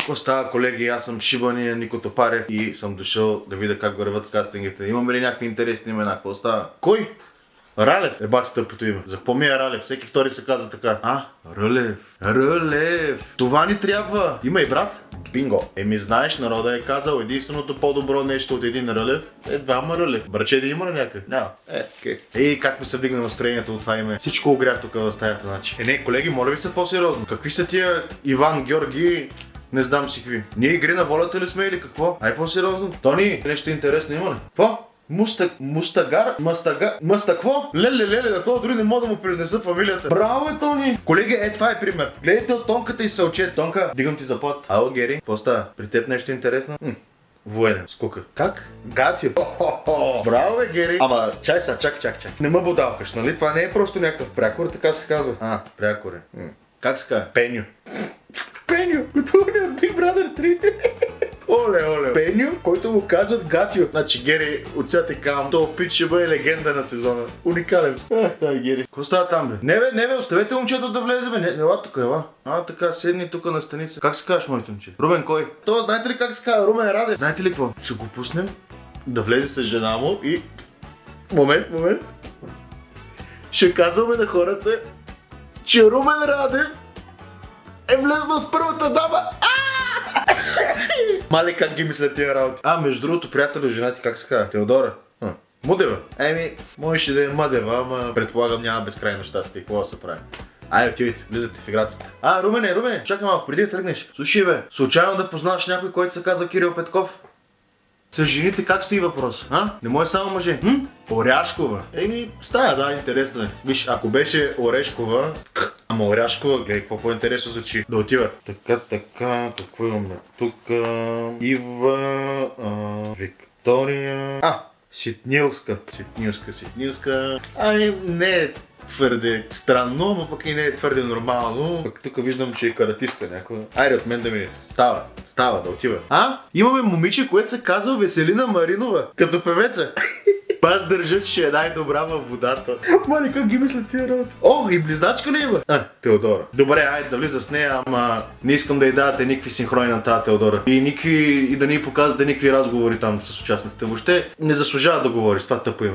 Какво става, колеги? Аз съм Шибания Нико Топарев и съм дошъл да видя как върват кастингите. Имаме ли някакви интересни имена? Какво става? Кой? Ралев е бати тъпото име. За какво ми е Ралев? Всеки втори се казва така. Рълев. Рълев. Това ни трябва. Има и брат. Бинго. Еми знаеш, народа е казал, единственото по-добро нещо от един Рълев е двама Рълев. Браче да има на някъде? Няма. Окей. Ей, как ми се дигна настроението от това име. Всичко огря тук в стаята, значи. Не, колеги, моля ви се по-сериозно. Какви са тия Иван, Георги, не знам си какви. Ние игри на волята ли сме или какво? Ай по-сериозно. Тони, нещо интересно има ли? Какво? Мастакво? Леле, на това дори не мога да му произнеса фамилията. Браво е, Тони! Колеги, това е пример. Гледайте от Тонката и Сълче. Тонка, дигам ти заплат. Ало, Гери, какво става? При теб нещо интересно? Военен, скука. Как? Гатио. Браво бе, Гери. Ама, чай. Не ме бодалкаш, нали? Това не е просто някакъв прякор, така се казва. Прякор е. Как се казва? Пеню. Пеню, готовният от Big Brother 3. Оле. Пеню, който му казват Гатио. Значи, Гери, от сега те казвам, този пич ще бъде легенда на сезона. Уникален. Тай, Гери. Какво става там, бе? Не бе, оставете момчето да влезе, бе. Ела тук, ела. Така, седни тук на станица. Как се казваш, моите момче? Рубен кой? Това знаете ли как се казва? Румен Радев. Знаете ли какво? Ще го пуснем да влезе с жена му и... Момент. Ще казваме на хората, че Румен Радев е влезнал с първата дама. Мали как ги мислят тия работи. Между другото, приятел, жена ти как се казва? Теодора. Мудева. Можеше да е Мадева, ама предполагам няма безкрайно щастие. Какво да се прави? Отивайте, влизате в играцата. Румене, чакай малко, преди да тръгнеш. Слушай бе, случайно да познаваш някой, който се казва Кирил Петков? С жените как стои въпрос? Не може само мъже. Оряшкова. Стая, интересно е. Виж, ако беше Орешкова, ама Оряшкова, гледай, какво по-интересно звучи. Да отива. Така, какво имаме тук? Ива, Виктория... Ситнилска. Не е твърде странно, но пък и не е твърде нормално. Пък тук виждам, че е каратистка някаква. Айде от мен да ми става, да отива. Имаме момиче, което се казва Веселина Маринова, като певеца. Аз държа, че ще е най-добра във водата. Мали, как ги мислят тия работи? И близначка ли има? Теодора. Добре, айде да влиза с нея, ама не искам да й давате никакви синхрони на тази Теодора. И да ни показвате никакви разговори там с участниците. Въобще не заслужава да говори с това тъпо име.